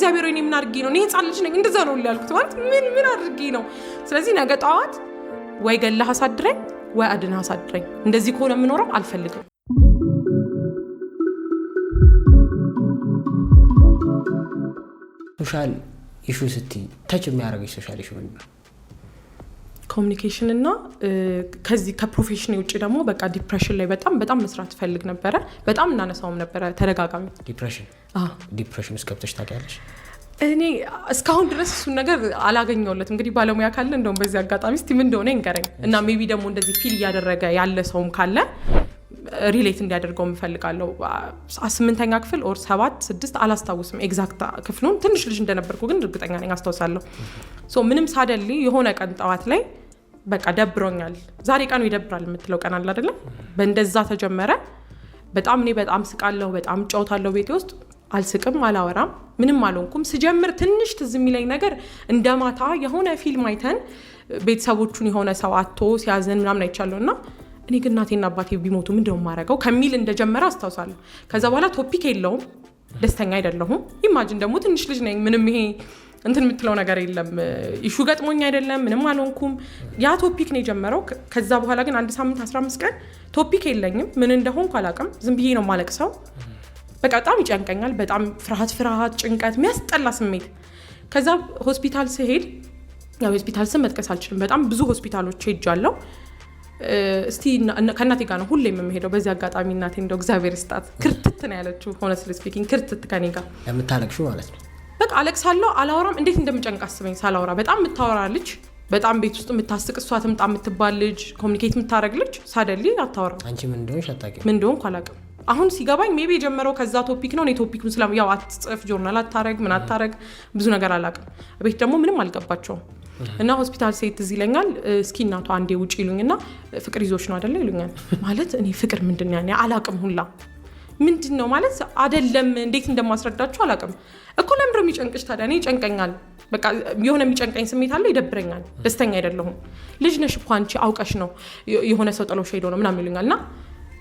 እግዚአብሔር ሆይ ምን አድርጌ ነው እኔ ህፃን ልጅ ነኝ እንደዛ ነው ያልኩት ማለት ምን አድርጌ ነው ስለዚህ ነገ ጧት ወይ ገለህ አሳድረኝ ወይ አድነህ አሳድረኝ እንደዚህ ከሆነ የምኖረው አልፈልግም ሶሻል ኢሹ ስቲ ታች የሚያደርገው ሶሻል ኢሹ ነው ኮሙኒኬሽን እና ከዚህ ከፕሮፌሽን ውጪ ደግሞ በቃ ዲፕሬሽን ላይ በጣም መስራት ፈልግ ነበር በጣም እናነሳውም ነበር ተደጋጋሚ ዲፕሬሽን ስከፕተሽ ታውቂያለሽ እኔ እስካሁን ድረስ እሱ ነገር አላገኘውለት እንግዲህ ባለሙያ ካለ እንደውም በዚህ አጋጣሚ እስቲ ምን እንደሆነ እንገረኝ እና ሜቢ ደግሞ እንደዚህ ፊል ያደረገ ያለ ሰውም ካለ ሪሌት እንዲያደርገው እንፈልጋለሁ 8ኛ ክፍል ኦር 7 6 አላስታውስም ኤግዛክት ክፍሉን ትንሽ ልጅ እንደነበርኩ ግን እርግጠኛ ነኝ አስተዋሳለሁ ሶ ምንም ሳደሊ የሆነ ቀን ጣዋት ላይ በቃ ደብሮኛል ዛሬ ቀኑ ይደብራል የምትለው ቀን አለ አይደል በእንደዛ ተጀመረ በጣም እኔ በጣም ስቃለሁ በጣም ጫውታለሁ ቤቴ ውስጥ አልስቅም አላወራም ምንም አልሆንኩም ስጀምር ትንሽ ትዝ የሚለኝ ነገር እንደማታ የሆነ ፊልም አይተን ቤተሰቦቹን የሆነ ሰው አጥቶ ሲያዘን ምናምን አይቻለውና እኔ ግን እናቴና አባቴ ቢሞቱ ምንድነው ማረጋው ከሚል እንደጀመረ አስተዋሳለሁ ከዛ በኋላ ቶፒክ የለውም ደስተኛ አይደለሁም ኢማጂን ደግሞ ትንሽ ልጅ ነኝ ምንም ይሄ እንትን የምትለው ነገር የለም ኢሹ ገጥሞኝ አይደለም ምንም አልሆንኩም ያ ቶፒክ ነው የጀመረው ከዛ በኋላ ግን አንድ ሳምንት 15 ቀን ቶፒክ የለኝም ምን እንደሆንኩ አላውቅም ዝም ብዬ ነው ማለቅሰው በቃ በጣም ይጨንቀኛል በጣም ፍርሃት ጭንቀት የሚያስጠላ ስሜት ከዛ ሆስፒታል ስሄድ ያው ሆስፒታል ስም መጥቀስ አልችልም በጣም ብዙ ሆስፒታሎች ሄጃለሁ እስቲ ከናቴ ጋር ነው ሁሌም የምሄደው በዚህ አጋጣሚ እናቴ እንደው እግዚአብሔር ይስጣት ክርትት ነው ያለችው honestly speaking ክርትት ከኔ ጋር ለምታለቅሹ ማለት ነው በቃ አለቅሳለሁ አላወራም እንዴት እንደምጨንቅ አስበኝ ሳላወራ በጣም የምታወራ ልጅ በጣም ቤት ውስጥ የምታስቅ እሷ ትምጣ የምትባል ልጅ ኮሙኒኬት የምታረግ ልጅ ሳደሊ አታወራ አንቺ ምን እንደሆነሽ አታውቂም ምን እንደሆንኩ አላውቅም አሁን ሲገባኝ ሜቢ የጀመረው ከዛ ቶፒክ ነው እኔ ቶፒኩን ስለ ያው አትጽፍ ጆርናል አታረግ ምን አታረግ ብዙ ነገር አላውቅም ቤት ደግሞ ምንም አልገባቸውም እና ሆስፒታል ሴት እዚህ ይለኛል እስኪ እናቷ አንዴ ውጪ ይሉኝና ፍቅር ይዞሽ ነው አይደለ ይሉኛል ማለት እኔ ፍቅር ምንድነው ያኔ አላውቅም ሁላ ምንድነው ማለት አይደለም እንዴት እንደማስረዳቸው አላውቅም እኮ ለምንድነው የሚጨንቅሽ ታዲያ እኔ ይጨንቀኛል በቃ የሆነ የሚጨንቀኝ ስሜት አለ ይደብረኛል ደስተኛ አይደለሁም ልጅ ነሽ እኮ አንቺ አውቀሽ ነው የሆነ ሰው ጥሎሽ ሄዶ ነው ምናምን ይሉኛልና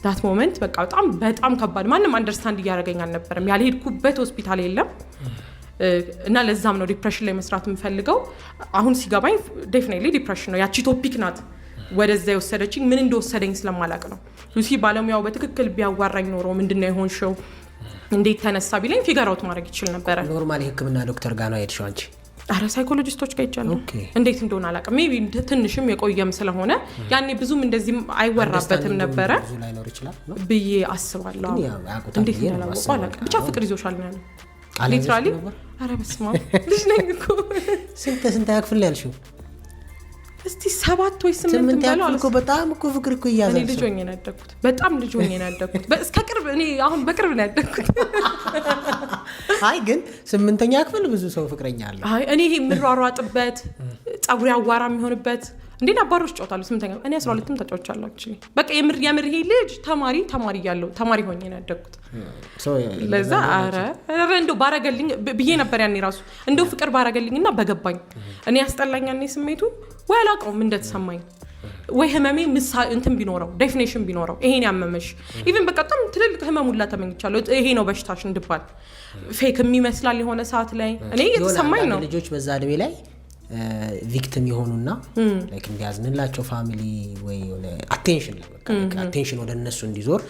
ዳት ሞመንት በቃ በጣም ከባድ ማንንም አንደርስታንድ እያደረገኝ አልነበረም ያልሄድኩበት ሆስፒታል የለም እና ለዛም ነው ዲፕሬሽን ላይ መስራት የምፈልገው አሁን ሲገባኝ ዴፊኒትሊ ዲፕሬሽን ነው ያቺ ቶፒክ ናት ወደዛ የወሰደችኝ ምን እንደወሰደኝ ስለማላቅ ነው ሉሲ ባለሙያው በትክክል ቢያዋራኝ ኖሮ ምንድነው የሆንሽው እንዴት ተነሳ ቢለኝ ፊገር አውት ማድረግ ይችል ነበር ኖርማሊ ህክምና ዶክተር ጋር ነው አይደሽ አንቺ አረ ሳይኮሎጂስቶች ጋር ይቻላል እንዴት እንደሆነ አላውቅም ሜቢ ትንሽም የቆየም ስለሆነ ያኔ ብዙም እንደዚህ አይወራበትም ነበር ብዙ ላይ ኖር ይችላል ብዬ አስባለሁ እንዴት እንደላወቀው አላውቅም ብቻ ፍቅር ይዞሻል ነው ያለው ሊትራሊ አረ በስማ ልጅ ነኝ እኮ ስንት ያክፍል ነው ያልሽው እስቲ 7 ወይ 8 ያለው እኮ በጣም እኮ ፍቅር እኮ ያዛል እኔ ልጅ ሆኜ ነው ያደግኩት በጣም ልጅ ሆኜ ነው ያደግኩት እስከ ቅርብ እኔ አሁን በቅርብ ነው ያደግኩት አይ ግን 8ኛ ክፍል ብዙ ሰው ፍቅረኛ አለ አይ እኔ ይሄ ምሯሯጥበት ጸጉር ያዋራ የሚሆንበት እንዴና ባሮች ጫውታሉ 8ኛ እኔ 12ም ተጫውቻለሁ actually በቃ የምር ይሄ ልጅ ተማሪ ያለው ተማሪ ሆኜ ነው ያደግኩት ለዛ አረ እንደው ባረገልኝ ብዬ ነበር ያኔ ራሱ እንደው ፍቅር ባረገልኝና በገባኝ እኔ ያስጠላኝ ያኔ ስሜቱ ወይ አላውቀውም እንደተሰማኝ ወይ ህመሜ እንትን ቢኖረው ዴፊኒሽን ቢኖረው ይሄን ያመመሽ ኢቭን በቃ በጣም ትልልቅ ህመሙላ ተመኝቻለሁ ይሄ ነው በሽታሽ እንድባል ፌክ የሚመስላል የሆነ ሰዓት ላይ እኔ የተሰማኝ ነው ልጆች በዛ እድሜ ላይ ቪክቲም ይሆኑና ላይክ እንዲያዝንላቸው ፋሚሊ ወይ አቴንሽን ወደ እነሱ እንዲዞር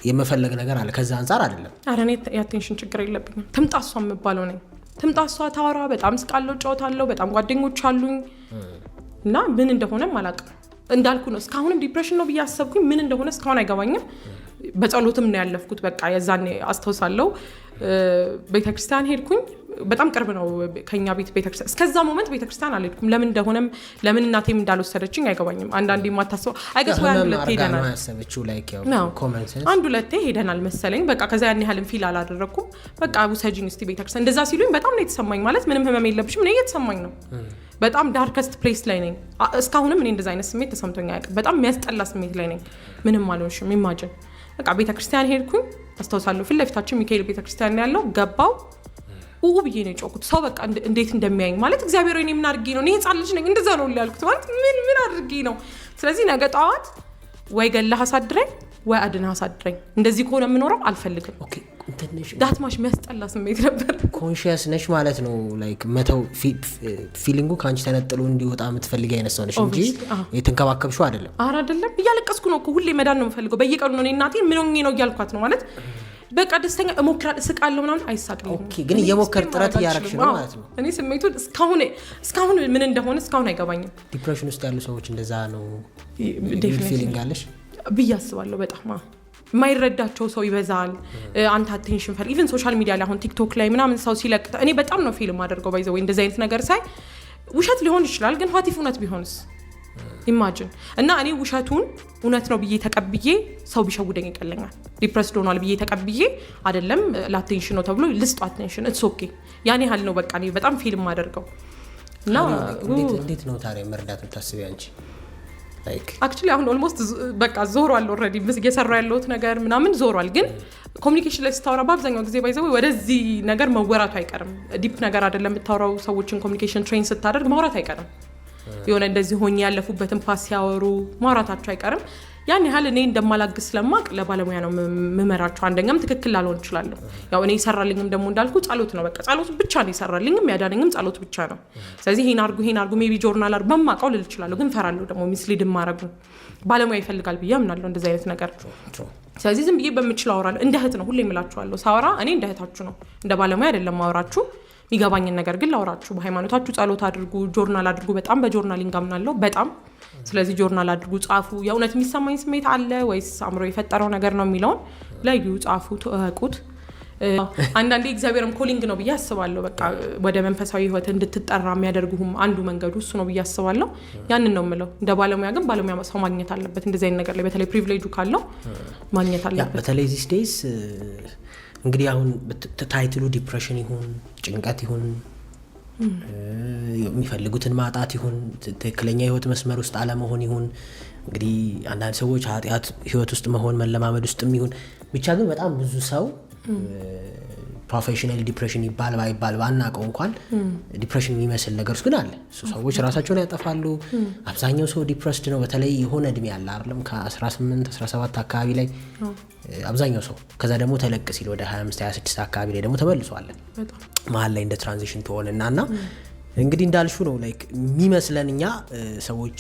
የመፈለግ ነገር አለ ከዛ አንፃር አይደለም አረ እኔ የአቴንሽን ችግር የለብኝም ትምጣሷ የምባለው ነኝ ትምጣሷ ታወራ በጣም ስቃለው ጫውታለሁ በጣም ጓደኞች አሉኝ እና ምን እንደሆነም አላውቅም እንዳልኩ ነው እስካሁንም ዲፕሬሽን ነው በያሰብኩኝ ምን እንደሆነ እስካሁን አይገባኝም በጸሎትም ነው ያለፍኩት በቃ የዛኔ አስተውሳለሁ ቤተክርስቲያን ሄድኩኝ በጣም ቅርብ ነው ከኛ ቤተክርስቲያን እስከዛ ሞመንት ቤተክርስቲያን አልሄድኩም ለምን እንደሆነም ለምን እናቴም እንዳልወሰደችኝ አይገባኝም አንዳንዴ ማታሰው አይገስው አንዱ ለቴ ሄደናል ያሰበችው ላይክ ያው ኮመን ሴንስ አንዱ ለቴ ሄደናል መሰለኝ በቃ ከዛ ያን ያህልም ፊል አላደረኩም በቃ ውሰጂኝ እስቲ ቤተክርስቲያን እንደዛ ሲሉኝ በጣም ነው የተሰማኝ ማለት ምንም ህመም የለብሽም ነው የተሰማኝ ነው በጣም ዳርከስት ፕሌስ ላይ ነኝ እስካሁንም እኔ እንደዛ አይነት ስሜት ተሰምቶኝ አያውቅም በጣም የሚያስጠላ ስሜት ላይ ነኝ ምንም አልሆንሽም ኢማጂን በቃ ቤተክርስቲያን ሄድኩኝ አስተውሳለሁ ፊት ለፊታችን ሚካኤል ቤተክርስቲያን ያለው ገባው ብዬ ነው የጮኩት ሰው በቃ እንዴት እንደሚያየኝ ማለት እግዚአብሔር ሆይ ምን አድርጌ ነው እኔ ህፃን ልጅ ነኝ እንደዛ ነው ያልኩት ማለት ምን አድርጌ ነው ስለዚህ ነገ ጧት ወይ ገለህ አሳድረኝ ወይ አድነህ አሳድረኝ እንደዚህ ከሆነ የምኖረው አልፈልግም ኦኬ ዳትማሽ የሚያስጠላ ስሜት ነበር። ኮንሺየስ ነሽ ማለት ነው ላይክ መተው ፊሊንጉ ካንቺ ተነጥሎ እንዲወጣ የምትፈልጊ አይነት ሰው ነሽ እንጂ የተንከባከብሽው አይደለም። አይደለም እያለቀስኩ ነው እኮ ሁሌ መዳን ነው የምፈልገው። በየቀኑ ነው እናቴን ምን ሆኜ ነው እያልኳት ነው ማለት በቃ ደስተኛ እሞክራለሁ እስቃለሁ ምናምን አይሳቅልኝም። ኦኬ ግን እየሞከር ጥረት እያደረግሽ ነው ማለት ነው። እኔ ስሜቱን እስካሁን ምን እንደሆነ እስካሁን አይገባኝም። ዲፕሬሽን ውስጥ ያሉ ሰዎች እንደዛ ነው ፊሊንግ አለሽ ብዬ አስባለሁ። በጣም የማይረዳቸው ሰው ይበዛል። አንተ አቴንሽን ፈል ኢቭን ሶሻል ሚዲያ ላይ አሁን ቲክቶክ ላይ ምናምን ሰው ሲለቅ እኔ በጣም ነው ፊልም አደርገው ባይዘው ወይ እንደዚህ አይነት ነገር ሳይ ውሸት ሊሆን ይችላል ግን ዋት ኢፍ እውነት ቢሆንስ ኢማጂን እና እኔ ውሸቱን እውነት ነው ብዬ ተቀብዬ ሰው ቢሸውደኝ ይቀለኛል። ዲፕረስድ ሆኗል ብዬ ተቀብዬ አይደለም ለአቴንሽን ነው ተብሎ ልስጥ አቴንሽን ኢትስ ኦኬ ያኔ ያህል ነው በቃ እኔ በጣም ፊልም አደርገው እና እንዴት ነው ታዲያ መርዳት የምታስቢው አንቺ? አክቹሊ አሁን ኦልሞስት በቃ ዞሯል ኦልሬዲ እየሰራ ያለሁት ነገር ምናምን ዞሯል። ግን ኮሚኒኬሽን ላይ ስታወራ በአብዛኛው ጊዜ ባይዘው ወደዚህ ነገር መወራቱ አይቀርም። ዲፕ ነገር አይደለም የምታወራው። ሰዎችን ኮሚኒኬሽን ትሬን ስታደርግ ማውራት አይቀርም። የሆነ እንደዚህ ሆኜ ያለፉበትን ፓስ ሲያወሩ ማውራታቸው አይቀርም። ያን ያህል እኔ እንደማላግስ ስለማቅ ለባለሙያ ነው መመራቸው። አንደኛም ትክክል ላልሆን እችላለሁ። ያው እኔ ይሰራልኝም ደግሞ እንዳልኩ ጸሎት ነው በቃ ጸሎት ብቻ ነው ይሰራልኝም ያዳነኝም ጸሎት ብቻ ነው። ስለዚህ ይሄን አርጉ ሜቢ ጆርናል አርጉ በማቀው ልል እችላለሁ። ግን ፈራለሁ ደግሞ ሚስሊድ ማረጉ ባለሙያ ይፈልጋል ብዬ አምናለሁ እንደዚህ አይነት ነገር። ስለዚህ ዝም ብዬ በምችለው አወራለሁ። እንደ እህት ነው ሁሌ እምላችኋለሁ። ሳወራ እኔ እንደ እህታችሁ ነው እንደ ባለሙያ አይደለም ማወራችሁ። የሚገባኝን ነገር ግን ላወራችሁ። በሃይማኖታችሁ ጸሎት አድርጉ፣ ጆርናል አድርጉ። በጣም በጆርናሊንግ አምናለሁ በጣም። ስለዚህ ጆርናል አድርጉ፣ ጻፉ። የእውነት የሚሰማኝ ስሜት አለ ወይስ አእምሮ የፈጠረው ነገር ነው የሚለውን ለዩ፣ ጻፉ፣ ተወቁት። አንዳንዴ እግዚአብሔርም ኮሊንግ ነው ብዬ አስባለሁ። በቃ ወደ መንፈሳዊ ህይወት እንድትጠራ የሚያደርጉህም አንዱ መንገዱ እሱ ነው ብዬ አስባለሁ። ያንን ነው የምለው። እንደ ባለሙያ ግን ባለሙያ ሰው ማግኘት አለበት እንደዚህ አይነት ነገር ላይ በተለይ ፕሪቪሌጁ ካለው ማግኘት አለበት። በተለይ ዚስ ዴይስ እንግዲህ አሁን ታይትሉ ዲፕሬሽን ይሁን ጭንቀት ይሁን የሚፈልጉትን ማጣት ይሁን ትክክለኛ ህይወት መስመር ውስጥ አለመሆን ይሁን እንግዲህ አንዳንድ ሰዎች ኃጢአት ህይወት ውስጥ መሆን መለማመድ ውስጥም ይሁን ብቻ ግን በጣም ብዙ ሰው ፕሮፌሽናል ዲፕሬሽን ይባል ባይባል ባናቀው እንኳን ዲፕሬሽን የሚመስል ነገር ግን አለ። ሰዎች ራሳቸውን ያጠፋሉ። አብዛኛው ሰው ዲፕረስድ ነው። በተለይ የሆነ እድሜ ያለ አይደለም ከ18 17 አካባቢ ላይ አብዛኛው ሰው ከዛ ደግሞ ተለቅ ሲል ወደ 25 26 አካባቢ ላይ ደግሞ ተመልሷል። መሀል ላይ እንደ ትራንዚሽን ትሆንና እንግዲህ እንዳልሹ ነው ላይክ የሚመስለንኛ ሰዎች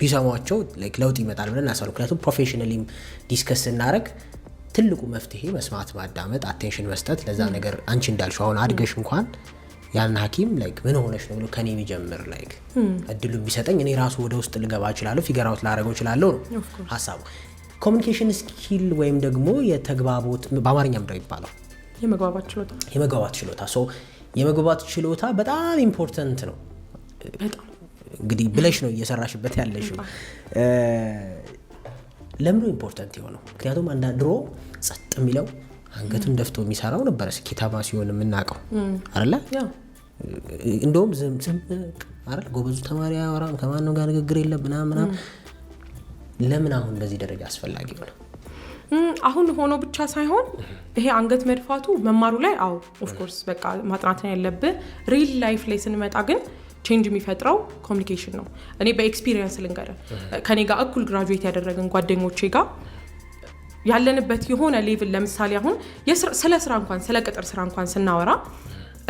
ቢሰማቸው ላይክ ለውጥ ይመጣል ብለን አሳሉ። ምክንያቱም ፕሮፌሽናሊም ዲስከስ እናደርግ ትልቁ መፍትሄ መስማት፣ ማዳመጥ፣ አቴንሽን መስጠት ለዛ ነገር አንቺ እንዳልሽው አሁን አድገሽ እንኳን ያን ሐኪም ላይክ ምን ሆነሽ ነው ብሎ ከኔ ቢጀምር ላይክ እድሉ ቢሰጠኝ እኔ ራሱ ወደ ውስጥ ልገባ እችላለሁ፣ ፊገር አውት ላደርገው እችላለሁ ነው ሐሳቡ። ኮሚኒኬሽን ስኪል ወይም ደግሞ የተግባቦት በአማርኛ ምንድነው ይባላል? የመግባባት ችሎታ። ሶ የመግባባት ችሎታ በጣም ኢምፖርታንት ነው። በጣም እንግዲህ ብለሽ ነው እየሰራሽበት ያለሽ። ለምን ነው ኢምፖርታንት የሆነው? ምክንያቱም አንዳንድ ድሮ ጸጥ የሚለው አንገቱን ደፍቶ የሚሰራው ነበር ስኬታማ ሲሆን የምናውቀው አይደለ? እንደውም ዝም አይደል? ጎበዙ ተማሪ አያወራም፣ ከማንም ጋር ንግግር የለም ምናምን። ለምን አሁን በዚህ ደረጃ አስፈላጊ ሆነ? አሁን ሆኖ ብቻ ሳይሆን ይሄ አንገት መድፋቱ መማሩ ላይ ኦፍ ኮርስ በቃ ማጥናት ነው ያለብህ። ሪል ላይፍ ላይ ስንመጣ ግን ቼንጅ የሚፈጥረው ኮሚኒኬሽን ነው። እኔ በኤክስፒሪየንስ ልንገር ከኔ ጋር እኩል ግራጁዌት ያደረግን ጓደኞቼ ጋር ያለንበት የሆነ ሌቭል ለምሳሌ አሁን ስለ ስራ እንኳን ስለ ቅጥር ስራ እንኳን ስናወራ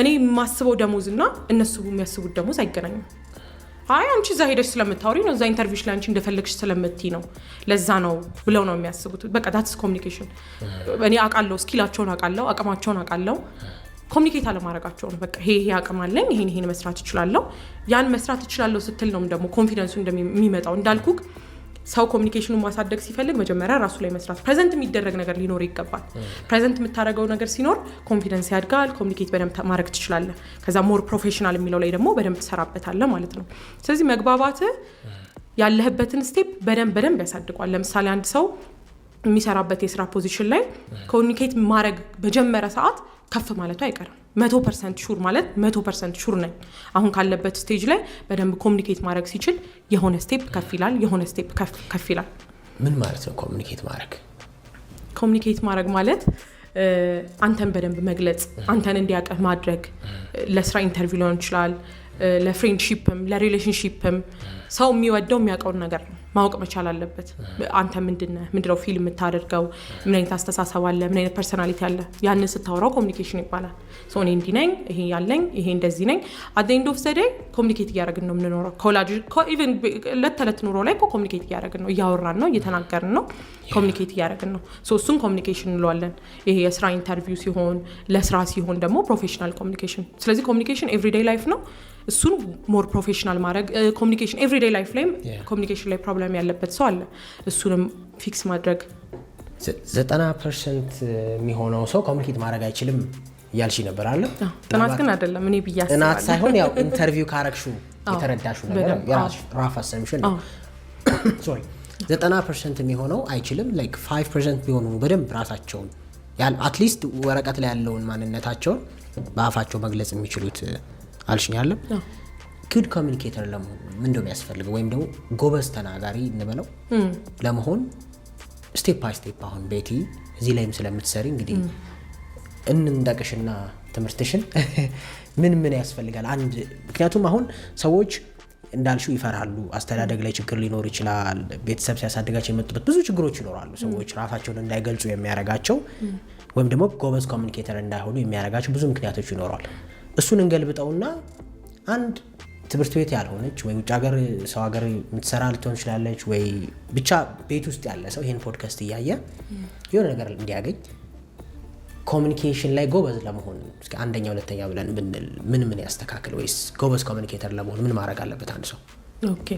እኔ የማስበው ደሞዝና እነሱ የሚያስቡት ደሞዝ አይገናኝም። አንቺ እዛ ሄደሽ ስለምታወሪ ነው፣ እዛ ኢንተርቪው ላይ አንቺ እንደፈለግሽ ስለምትይ ነው፣ ለዛ ነው ብለው ነው የሚያስቡት። በቃ ዳትስ ኮሚኒኬሽን። እኔ አውቃለሁ፣ ስኪላቸውን አውቃለሁ፣ አቅማቸውን አውቃለሁ። ኮሚኒኬት አለማድረጋቸው ነው። በቃ ይሄ አቅም አለኝ፣ ይሄን መስራት እችላለሁ። ያን መስራት እችላለሁ ስትል ነው ደግሞ ኮንፊደንሱ እንደሚመጣው። እንዳልኩ ሰው ኮሚኒኬሽኑን ማሳደግ ሲፈልግ መጀመሪያ ራሱ ላይ መስራት፣ ፕሬዘንት የሚደረግ ነገር ሊኖር ይገባል። ፕሬዘንት የምታደርገው ነገር ሲኖር ኮንፊደንስ ያድጋል። ኮሚኒኬት በደንብ ማድረግ ትችላለህ። ከዛ ሞር ፕሮፌሽናል የሚለው ላይ ደግሞ በደንብ ትሰራበታለህ ማለት ነው። ስለዚህ መግባባት ያለህበትን ስቴፕ በደንብ ያሳድጓል። ለምሳሌ አንድ ሰው የሚሰራበት የስራ ፖዚሽን ላይ ኮሚኒኬት ማድረግ በጀመረ ሰዓት ከፍ ማለቱ አይቀርም። 100% ሹር ማለት 100% ሹር ነኝ አሁን ካለበት ስቴጅ ላይ በደንብ ኮሚኒኬት ማድረግ ሲችል የሆነ ስቴፕ ከፍ ይላል፣ የሆነ ስቴፕ ከፍ ይላል። ምን ማለት ነው ኮሚኒኬት ማድረግ? ኮሚኒኬት ማድረግ ማለት አንተን በደንብ መግለጽ፣ አንተን እንዲያውቅህ ማድረግ። ለስራ ኢንተርቪው ሊሆን ይችላል፣ ለፍሬንድሺፕም ለሪሌሽንሺፕም ሰው የሚወደው የሚያውቀውን ነገር ነው ማወቅ መቻል አለበት። አንተ ምንድነው ፊልም የምታደርገው፣ ምን አይነት አስተሳሰብ አለ፣ ምን አይነት ፐርሰናሊቲ አለ፣ ያንን ስታወራው ኮሚኒኬሽን ይባላል። ሶ እኔ እንዲህ ነኝ፣ ይሄ ያለኝ፣ ይሄ እንደዚህ ነኝ። አት ዘ ኤንድ ኦፍ ዘ ዴይ ኮሚኒኬት እያደረግን ነው የምንኖረው። ኮላጅ ኢቭን ለተለት ኑሮ ላይ ኮሚኒኬት እያደረግን ነው፣ እያወራን ነው፣ እየተናገርን ነው፣ ኮሚኒኬት እያደረግን ነው። ሶ እሱን ኮሚኒኬሽን እንለዋለን። ይሄ የስራ ኢንተርቪው ሲሆን፣ ለስራ ሲሆን ደግሞ ፕሮፌሽናል ኮሚኒኬሽን። ስለዚህ ኮሚኒኬሽን ኤቭሪዴይ ላይፍ ነው። እሱን ሞር ፕሮፌሽናል ማድረግ ኮሚኒኬሽን ኤቭሪዴይ ላይፍ ላይ ኮሚኒኬሽን ላይ ፕሮብለም ያለበት ሰው አለ። እሱንም ፊክስ ማድረግ 90% የሚሆነው ሰው ኮሚኒኬት ማድረግ አይችልም እያልሽ ነበር አለ። ጥናት ግን አይደለም እኔ ብያስባለሁ። ጥናት ሳይሆን ያው ኢንተርቪው ካረግሹ የተረዳሹ ነገር የራስሽ ራፍ አሰምሽን ነው። ሶሪ 90% የሚሆነው አይችልም። ላይክ 5% ቢሆኑ በደንብ ራሳቸውን አትሊስት ወረቀት ላይ ያለውን ማንነታቸውን በአፋቸው መግለጽ የሚችሉት አልሽኛለም። ጉድ ኮሚኒኬተር ለመሆን ምን እንደሚያስፈልገው ወይም ደግሞ ጎበዝ ተናጋሪ እንበለው ለመሆን ስቴፕ ባይ ስቴፕ አሁን ቤቲ እዚህ ላይም ስለምትሰሪ እንግዲህ እንንጠቅሽና ትምህርትሽን ምን ያስፈልጋል አንድ ምክንያቱም አሁን ሰዎች እንዳልሽው ይፈራሉ። አስተዳደግ ላይ ችግር ሊኖር ይችላል። ቤተሰብ ሲያሳድጋቸው የመጡበት ብዙ ችግሮች ይኖራሉ። ሰዎች ራሳቸውን እንዳይገልጹ የሚያረጋቸው ወይም ደግሞ ጎበዝ ኮሚኒኬተር እንዳይሆኑ የሚያረጋቸው ብዙ ምክንያቶች ይኖራሉ። እሱን እንገልብጠውና አንድ ትምህርት ቤት ያልሆነች ወይ ውጭ ሀገር ሰው ሀገር የምትሰራ ልትሆን ይችላለች ወይ ብቻ ቤት ውስጥ ያለ ሰው ይሄን ፖድካስት እያየ የሆነ ነገር እንዲያገኝ ኮሚኒኬሽን ላይ ጎበዝ ለመሆን እስከ አንደኛ ሁለተኛ ብለን ብንል ምን ያስተካክል ወይስ ጎበዝ ኮሚኒኬተር ለመሆን ምን ማድረግ አለበት አንድ ሰው? ኦኬ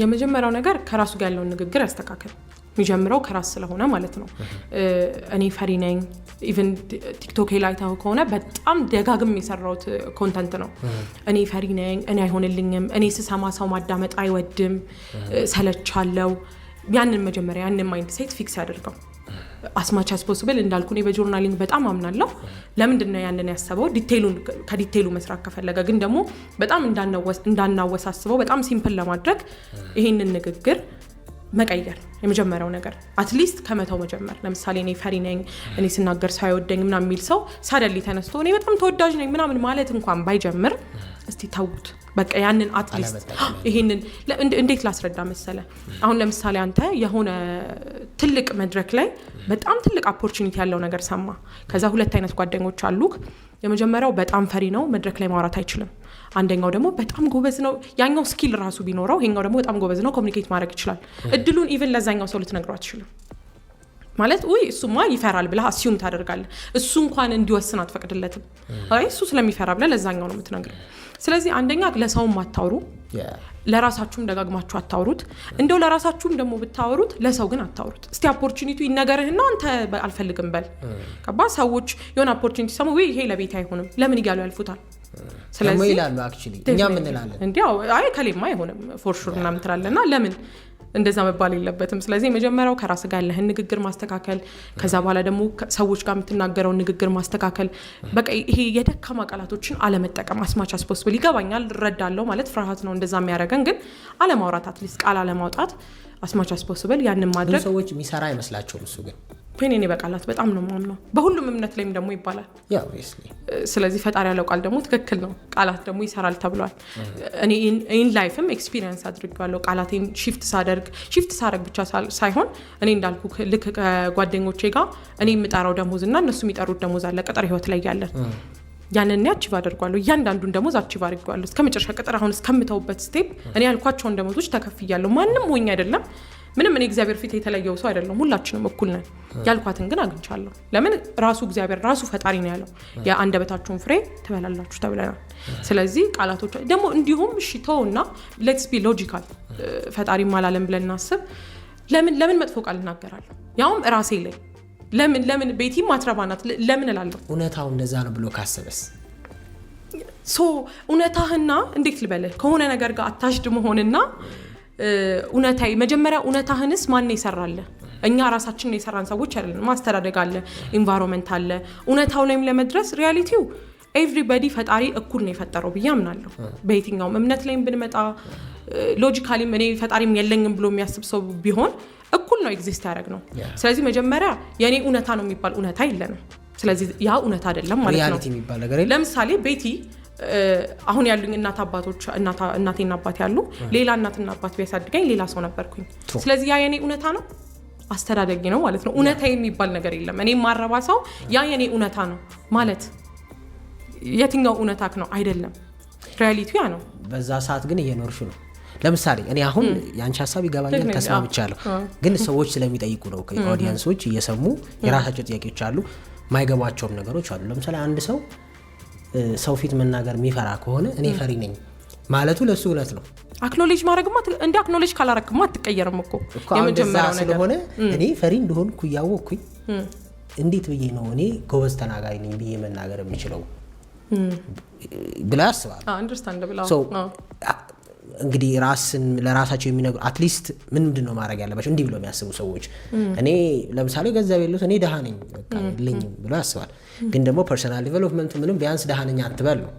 የመጀመሪያው ነገር ከራሱ ጋር ያለውን ንግግር ያስተካክል። የሚጀምረው ከራስ ስለሆነ ማለት ነው። እኔ ፈሪ ነኝ ኢቭን ቲክቶክ ላይ ታው ከሆነ በጣም ደጋግም የሰራውት ኮንተንት ነው። እኔ ፈሪ ነኝ፣ እኔ አይሆንልኝም፣ እኔ ስሰማ ሰው ማዳመጥ አይወድም፣ ሰለቻለው። ያንን መጀመሪያ ያንን ማይንድ ሴት ፊክስ ያደርገው አስማች አስ ፖሲብል እንዳልኩ እኔ በጆርናሊንግ በጣም አምናለሁ። ለምንድነው ያንን ያሰበው? ከዲቴይሉ መስራት ከፈለገ ግን ደግሞ በጣም እንዳናወሳስበው በጣም ሲምፕል ለማድረግ ይሄንን ንግግር መቀየር የመጀመሪያው ነገር አትሊስት ከመተው መጀመር። ለምሳሌ እኔ ፈሪ ነኝ፣ እኔ ስናገር ሳይወደኝ ምናምን የሚል ሰው ሳደሊ ተነስቶ እኔ በጣም ተወዳጅ ነኝ ምናምን ማለት እንኳን ባይጀምር እስቲ ተውት በቃ ያንን አትሊስት ይሄንን እንዴት ላስረዳ መሰለ። አሁን ለምሳሌ አንተ የሆነ ትልቅ መድረክ ላይ በጣም ትልቅ ኦፖርቹኒቲ ያለው ነገር ሰማ። ከዛ ሁለት አይነት ጓደኞች አሉክ። የመጀመሪያው በጣም ፈሪ ነው፣ መድረክ ላይ ማውራት አይችልም። አንደኛው ደግሞ በጣም ጎበዝ ነው፣ ያኛው ስኪል ራሱ ቢኖረው ይሄኛው ደግሞ በጣም ጎበዝ ነው፣ ኮሚኒኬት ማድረግ ይችላል። እድሉን ኢቭን ለዛኛው ሰው ልትነግረው አትችልም። ማለት እሱማ ይፈራል ብለህ አሲዩም ታደርጋለህ። እሱ እንኳን እንዲወስን አትፈቅድለትም። አይ እሱ ስለሚፈራ ብለህ ለዛኛው ነው የምትነግረው። ስለዚህ አንደኛ ለሰውም አታውሩ፣ ለራሳችሁም ደጋግማችሁ አታውሩት። እንደው ለራሳችሁም ደግሞ ብታወሩት ለሰው ግን አታውሩት። እስቲ ኦፖርቹኒቲ ይነገርህና አንተ አልፈልግም በል። ከባ ሰዎች የሆነ ኦፖርቹኒቲ ሰሙ ወይ ይሄ ለቤት አይሆንም ለምን ይጋሉ ያልፉታል። ስለዚህ ይላሉ አክቹሊ እኛም እንላለን እንዴው አይ ከሌማ አይሆንም ፎር ሹር ምናምን ትላለና ለምን እንደዛ መባል የለበትም። ስለዚህ መጀመሪያው ከራስ ጋር ያለህን ንግግር ማስተካከል፣ ከዛ በኋላ ደግሞ ሰዎች ጋር የምትናገረው ንግግር ማስተካከል። በቃ ይሄ የደካማ ቃላቶችን አለመጠቀም አስማች አስ ፖሲብል። ይገባኛል፣ እረዳለሁ ማለት ፍርሃት ነው እንደዛ የሚያደርገን፣ ግን አለማውራት አትሊስት ቃል አለማውጣት አስማች አስ ፖሲብል ያንን ማድረግ ሰዎች የሚሰራ አይመስላቸውም። እሱ ግን ፔኔኔ በቃላት በጣም ነው ማምነው። በሁሉም እምነት ላይም ደግሞ ይባላል። ስለዚህ ፈጣሪ ያለው ቃል ደግሞ ትክክል ነው፣ ቃላት ደግሞ ይሰራል ተብሏል። እኔ ኢን ላይፍም ኤክስፒሪየንስ አድርጌዋለሁ። ቃላቴን ሺፍት ሳደርግ ብቻ ሳይሆን እኔ እንዳልኩ ልክ ከጓደኞቼ ጋር እኔ የምጠራው ደሞዝና እነሱ የሚጠሩት ደሞዝ አለ ቅጥር ህይወት ላይ ያለን ያንን አቺቭ አደርጋለሁ። እያንዳንዱን ደሞዝ አቺቭ አድርጌዋለሁ እስከመጨረሻ ቅጥር አሁን እስከምተውበት ስቴፕ እኔ ያልኳቸውን ደሞዞች ተከፍያለሁ። ማንም ሆኜ አይደለም ምንም እኔ እግዚአብሔር ፊት የተለየው ሰው አይደለም። ሁላችንም እኩል ነን። ያልኳትን ግን አግኝቻለሁ። ለምን ራሱ እግዚአብሔር ራሱ ፈጣሪ ነው ያለው የአንደበታችሁን ፍሬ ትበላላችሁ ተብለናል። ስለዚህ ቃላቶች ደግሞ እንዲሁም እሺ ተውና ሌትስ ቢ ሎጂካል። ፈጣሪ ማላለም ብለን እናስብ። ለምን መጥፎ ቃል እናገራለሁ? ያውም ራሴ ላይ ለምን ቤቲ ማትረባናት ለምን እላለሁ? እውነታው እንደዛ ነው ብሎ ካሰበስ እውነታህና እንዴት ልበልህ ከሆነ ነገር ጋር አታሽድ መሆንና እውነታይ መጀመሪያ እውነታህንስ ማን ይሰራል? እኛ ራሳችንን የሰራን ሰዎች አይደለም። ማስተዳደግ አለ፣ ኢንቫይሮንመንት አለ። እውነታው ላይም ለመድረስ ሪያሊቲው ኤቭሪባዲ ፈጣሪ እኩል ነው የፈጠረው ብዬ አምናለሁ። በየትኛውም እምነት ላይም ብንመጣ ሎጂካሊ እኔ ፈጣሪም የለኝም ብሎ የሚያስብ ሰው ቢሆን እኩል ነው ኤግዚስት ያደረግ ነው። ስለዚህ መጀመሪያ የኔ እውነታ ነው የሚባል እውነታ የለንም። ስለዚህ ያ እውነታ አይደለም ማለት ነው። ሪያሊቲ የሚባል ነገር የለም። ለምሳሌ ቤቲ አሁን ያሉኝ እናት አባቶች እናቴና አባቴ ያሉ ሌላ እናትና አባት ቢያሳድገኝ ሌላ ሰው ነበርኩኝ ስለዚህ ያ የኔ እውነታ ነው አስተዳደጊ ነው ማለት ነው እውነታ የሚባል ነገር የለም እኔ ማረባ ሰው ያ የኔ እውነታ ነው ማለት የትኛው እውነታክ ነው አይደለም ሪያሊቲው ያ ነው በዛ ሰዓት ግን እየኖርሽ ነው ለምሳሌ እኔ አሁን ያንቺ ሐሳብ ይገባኛል ተስማምቻለሁ ግን ሰዎች ስለሚጠይቁ ነው ከኦዲየንሶች እየሰሙ የራሳቸው ጥያቄዎች አሉ ማይገባቸውም ነገሮች አሉ ለምሳሌ አንድ ሰው ፊት መናገር የሚፈራ ከሆነ እኔ ፈሪ ነኝ ማለቱ ለሱ እውነት ነው አክኖሌጅ ማድረግማ እንደ አክኖሌጅ ካላረክማ አትቀየርም እኮ የመጀመሪያው ነገር ስለሆነ እኔ ፈሪ እንደሆንኩ ያወቅኩኝ እንዴት ብዬ ነው እኔ ጎበዝ ተናጋሪ ነኝ ብዬ መናገር የምችለው ብላ አስባለሁ አንደርስታንደብል እንግዲህ ራስን ለራሳቸው የሚነግሩ አትሊስት ምንድነው ማድረግ ያለባቸው እንዲህ ብለው የሚያስቡ ሰዎች እኔ ለምሳሌ ገንዘብ የለውት እኔ ደሃ ነኝ በቃ የለኝም ብሎ ያስባል ግን ደግሞ ፐርሰናል ዲቨሎፕመንቱ ምንም ቢያንስ ደሃ ነኝ አትበል ነው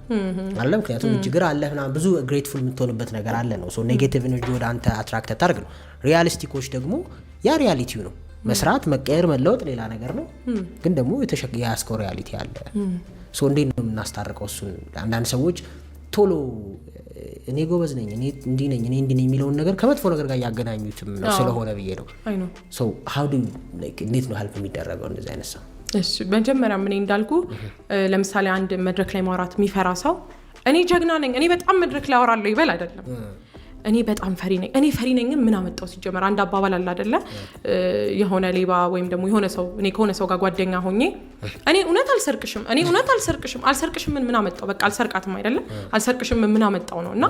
አይደለም ምክንያቱም ችግር አለህና ብዙ ግሬትፉል የምትሆንበት ነገር አለ ነው ሶ ኔጌቲቭ ኤነርጂ ወደ አንተ አትራክት ታርግ ነው ሪያሊስቲኮች ደግሞ ያ ሪያሊቲው ነው መስራት መቀየር መለወጥ ሌላ ነገር ነው ግን ደግሞ ያስከው ሪያሊቲ አለ ሶ እንዴት ነው የምናስታርቀው እሱን አንዳንድ ሰዎች ቶሎ እኔ ጎበዝ ነኝ እኔ እንዲህ ነኝ የሚለውን ነገር ከመጥፎ ነገር ጋር ያገናኙትም ነው ስለሆነ ብዬ ነው ሶ how do like እንዴት ነው ሄልፕ የሚደረገው እንደዚህ አይነት ሰው እሺ መጀመሪያ ምን እንዳልኩ ለምሳሌ አንድ መድረክ ላይ ማውራት የሚፈራ ሰው እኔ ጀግና ነኝ እኔ በጣም መድረክ ላይ አወራለሁ ይበል አይደለም እኔ በጣም ፈሪ ነኝ ግን ምን አመጣው ሲጀመር አንድ አባባል አለ አይደለ የሆነ ሌባ ወይም ደግሞ የሆነ ሰው እኔ ከሆነ ሰው ጋር ጓደኛ ሆኜ እኔ እውነት አልሰርቅሽም ምን አመጣው በቃ አልሰርቃትም አይደለ አልሰርቅሽም ምን አመጣው ነውና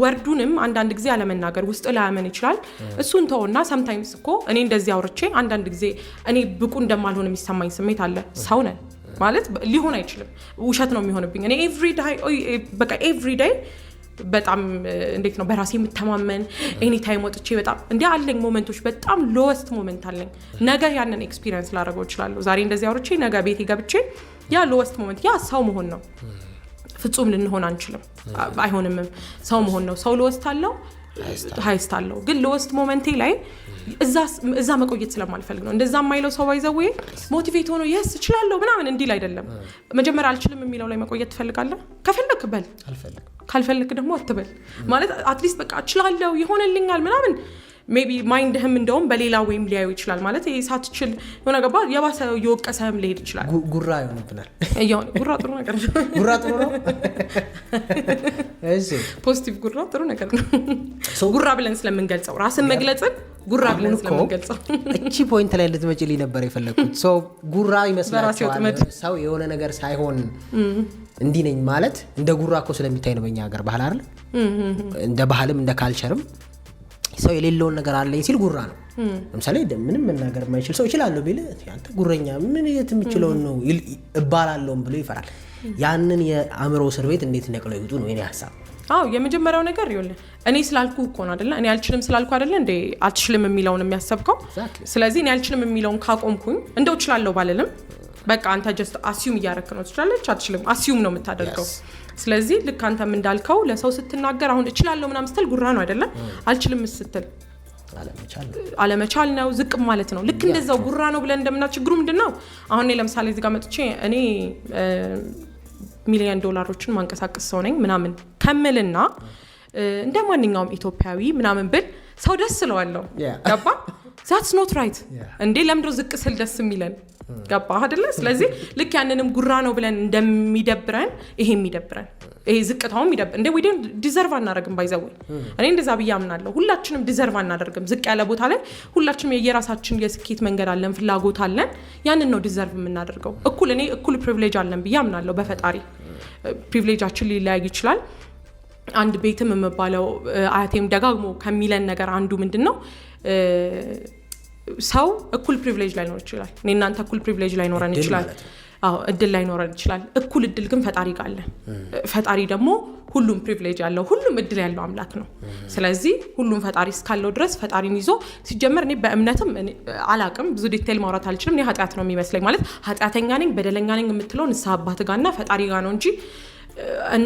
ወርዱንም አንዳንድ ጊዜ አለመናገር ውስጥ ላያመን ይችላል እሱን ተውና sometimes እኮ እኔ እንደዚህ አውርቼ አንዳንድ ጊዜ እኔ ብቁ እንደማልሆን የሚሰማኝ ስሜት አለ ሰው ነን ማለት ሊሆን አይችልም ውሸት ነው የሚሆንብኝ እኔ every day በጣም እንዴት ነው በራሴ የምተማመን ኤኒ ታይም ወጥቼ በጣም እንዴ አለኝ ሞመንቶች በጣም ሎወስት ሞመንት አለኝ ነገ ያንን ኤክስፒሪየንስ ላደርገው እችላለሁ ዛሬ እንደዚህ አውርቼ ነገ ቤቴ ገብቼ ያ ሎወስት ሞመንት ያ ሰው መሆን ነው ፍጹም ልንሆን አንችልም አይሆንም ሰው መሆን ነው ሰው ሎወስት አለው ሃይስት አለው ግን ሎወስት ሞመንቴ ላይ እዛ መቆየት ስለማልፈልግ ነው እንደዛ ማይለው ሰው ባይዘው ሞቲቬት ሆኖ yes እችላለሁ ምናምን እንዲል አይደለም መጀመሪያ አልችልም የሚለው ላይ መቆየት ትፈልጋለህ ከፈለክ በል ካልፈልክ ደግሞ አትበል ማለት አትሊስት በቃ እችላለሁ ይሆንልኛል ምናምን ሜቢ ማይንድህም እንደውም በሌላ ወይም ሊያዩ ይችላል ማለት ሳትችል የሆነ ገባ የባሰ የወቀሰህም ሊሄድ ይችላል ጉራ ይሆንብናል ጉራ ጥሩ ነገር ጉራ ጥሩ ነው እሺ ፖዚቲቭ ጉራ ጥሩ ነገር ነው ጉራ ብለን ስለምንገልጸው ራስን መግለጽን ጉራ ብለን ስለምንገልጸው እቺ ፖይንት ላይ ልትመጪልኝ ነበር የፈለኩት ሶ ጉራ ይመስላል ሰው የሆነ ነገር ሳይሆን እንዲህ ነኝ ማለት እንደ ጉራ እኮ ስለሚታይ ነው በእኛ ሀገር ባህል አይደል እንደ ባህልም እንደ ካልቸርም ሰው የሌለውን ነገር አለኝ ሲል ጉራ ነው ለምሳሌ ምንም መናገር የማይችል ሰው ይችላል ቢል አንተ ጉረኛ ምን የትምችለው ነው እባላለሁም ብሎ ይፈራል ያንን የአእምሮ እስር ቤት እንዴት ነቅለው ይውጡ ነው የኔ ሐሳብ የመጀመሪያው ነገር ይኸውልህ እኔ ስላልኩ እኮ ነው አይደለ እኔ አልችልም ስላልኩ አይደለ እንዴ አትችልም የሚለውን የሚያሰብከው ስለዚህ እኔ አልችልም የሚለውን ካቆምኩኝ እንደው እችላለሁ ባልልም በቃ አንተ just assume እያረክ ነው ትችላለች አትችልም assume ነው የምታደርገው ስለዚህ ልክ አንተም እንዳልከው ለሰው ስትናገር አሁን እችላለሁ ምናምን ስትል ጉራ ነው አይደለ አልችልም ስትል አለመቻል ነው ዝቅ ማለት ነው ልክ እንደዛው ጉራ ነው ብለን እንደምና ችግሩ ምንድነው አሁን እኔ ለምሳሌ እዚህ ጋር መጥቼ እኔ $1 ሚሊዮን ማንቀሳቀስ ሰው ነኝ ምናምን ከመልና እንደማንኛውም ኢትዮጵያዊ ምናምን ብል ሰው ደስ ስለዋለው ገባ that's not right እንዴ ለምንድነው ዝቅ ስል ደስ የሚለን ገባ አይደለ ስለዚህ ልክ ያንንም ጉራ ነው ብለን እንደሚደብረን ይሄም ይደብረን ይሄ ዝቅታውም ይደብረን እንዴ we don't deserve አናደርግም ባይዘው እኔ እንደዛ ብያምናለሁ ሁላችንም deserve አናደርግም ዝቅ ያለ ቦታ ላይ ሁላችንም የየራሳችን የስኬት መንገድ አለን ፍላጎት አለን ያንን ነው deserve የምናደርገው እኩል ፕሪቪሌጅ አለን ብያምናለሁ በፈጣሪ ፕሪቪሌጃችን ሊለያይ ይችላል አንድ ቤትም የምባለው አያቴም ደጋግሞ ከሚለን ነገር አንዱ ምንድነው ሰው እኩል ፕሪቪሌጅ ላይ ኖር ይችላል እኔ እናንተ እኩል ፕሪቪሌጅ ላይ ኖረን ይችላል እድል ላይ ኖረን ይችላል እኩል እድል ግን ፈጣሪ ጋር አለ ፈጣሪ ደግሞ ሁሉም ፕሪቪሌጅ ያለው ሁሉም እድል ያለው አምላክ ነው ስለዚህ ሁሉም ፈጣሪ እስካለው ድረስ ፈጣሪን ይዞ ሲጀመር እኔ በእምነትም አላቅም ብዙ ዲቴል ማውራት አልችልም እኔ ኃጢአት ነው የሚመስለኝ ማለት ኃጢአተኛ ነኝ በደለኛ ነኝ የምትለው ንስሐ አባት ጋርና ፈጣሪ ጋር ነው እንጂ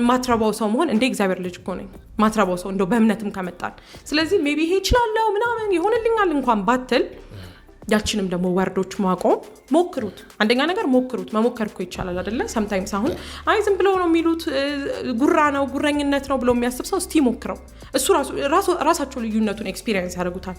ማትረባው ሰው መሆን እንደ እግዚአብሔር ልጅ እኮ ነኝ ማትረባው ሰው እንደው በእምነትም ከመጣን ስለዚህ ሜቢ ይሄ ይችላልው ምናምን ይሆንልኛል እንኳን ባትል ያቺንም ደግሞ ወርዶች ማቆም ሞክሩት አንደኛ ነገር ሞክሩት መሞከር እኮ ይቻላል አይደለ sometimes አሁን አይ ዝም ብለው ነው የሚሉት ጉራ ነው ጉረኝነት ነው ብለው የሚያስብ ሰው እስቲ ሞክረው እሱ ራሳቸው ልዩነቱን ኤክስፒሪየንስ ያደርጉታል